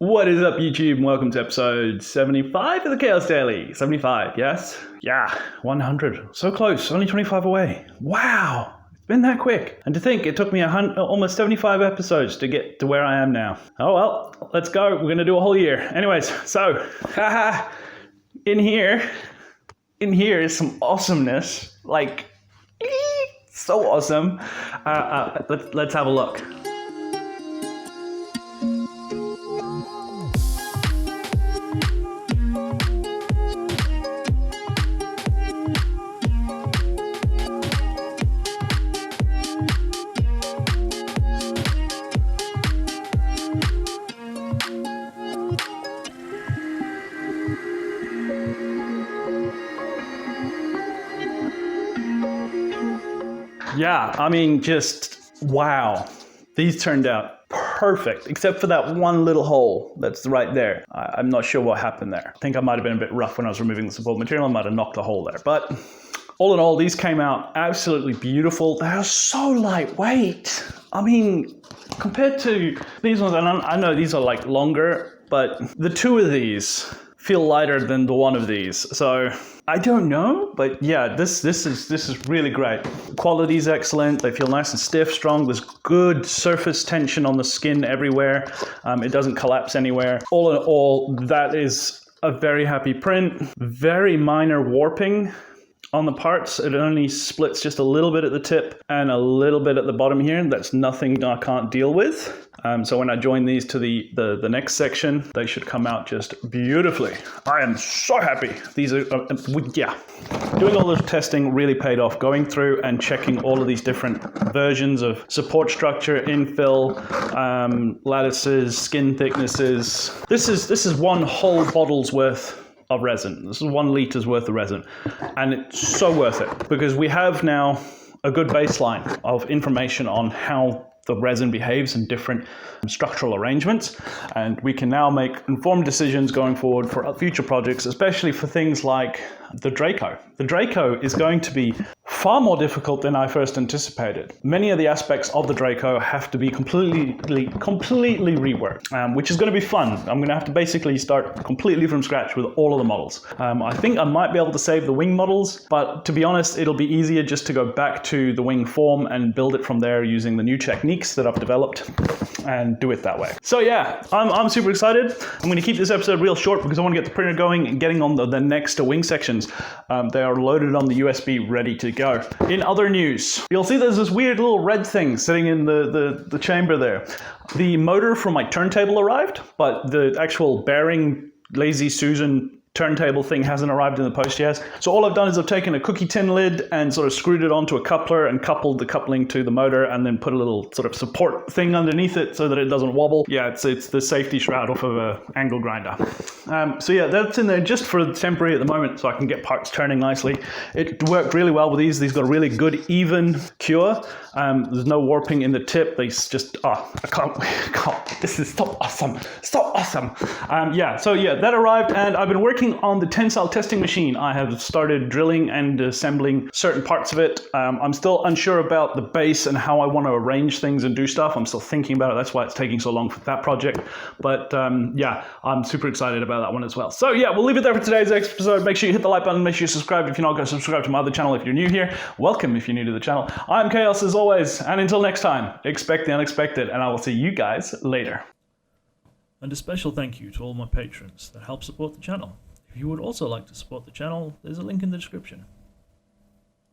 What is up, YouTube, and welcome to episode 75 of the Chaos Daily. 75, yes? Yeah, 100. So close, only 25 away. Wow, it's been that quick. And to think, it took me almost 75 episodes to get to where I am now. Oh well, let's go. We're going to do a whole year. Anyways, so, in here is some awesomeness. Like, so awesome. Let's have a look. Yeah, I mean, just wow. These turned out perfect, except for that one little hole that's right there. I'm not sure what happened there. I think I might have been a bit rough when I was removing the support material. I might have knocked a hole there. But all in all, these came out absolutely beautiful. They are so lightweight. I mean, compared to these ones, and I know these are like longer, but the two of these feel lighter than the one of these. So I don't know, but yeah, this is really great. Quality is excellent. They feel nice and stiff, strong. There's good surface tension on the skin everywhere. It doesn't collapse anywhere. All in all, that is a very happy print. Very minor warping on the parts. It only splits just a little bit at the tip and a little bit at the bottom here. That's nothing I can't deal with. So when I join these to the next section, they should come out just beautifully. I am so happy. These are, yeah. Doing all this testing really paid off. Going through and checking all of these different versions of support structure, infill, lattices, skin thicknesses. This is one whole bottle's worth of resin. This is 1 liter's worth of resin, and it's so worth it because we have now a good baseline of information on how the resin behaves in different structural arrangements, and we can now make informed decisions going forward for future projects, especially for things like the Draco. The Draco is going to be far more difficult than I first anticipated. Many of the aspects of the Draco have to be completely reworked, which is going to be fun. I'm going to have to basically start completely from scratch with all of the models. I think I might be able to save the wing models, but to be honest, it'll be easier just to go back to the wing form and build it from there using the new techniques that I've developed and do it that way. So yeah, I'm super excited. I'm going to keep this episode real short because I want to get the printer going and getting on the next wing sections. They are loaded on the USB, ready to go. In other news, you'll see there's this weird little red thing sitting in the chamber there. The motor from my turntable arrived, but the actual bearing Lazy Susan turntable thing hasn't arrived in the post yet. So all I've done is I've taken a cookie tin lid and sort of screwed it onto a coupler and coupled the coupling to the motor and then put a little sort of support thing underneath it so that it doesn't wobble. Yeah, it's the safety shroud off of a angle grinder. So yeah, that's in there just for temporary at the moment so I can get parts turning nicely. It worked really well with these. These got a really good even cure. There's no warping in the tip. They just, I can't, this is so awesome. Yeah, so yeah, that arrived and I've been working on the tensile testing machine. I have started drilling and assembling certain parts of it. I'm still unsure about the base and how I want to arrange things and do stuff. I'm still thinking about it. That's why it's taking so long for that project. But yeah, I'm super excited about that one as well. So yeah, we'll leave it there for today's episode. Make sure you hit the like button. Make sure you subscribe if you're not going to subscribe to my other channel if you're new here. Welcome if you're new to the channel. I'm Chaos as always. And until next time, expect the unexpected and I will see you guys later. And a special thank you to all my patrons that help support the channel. If you would also like to support the channel, there's a link in the description.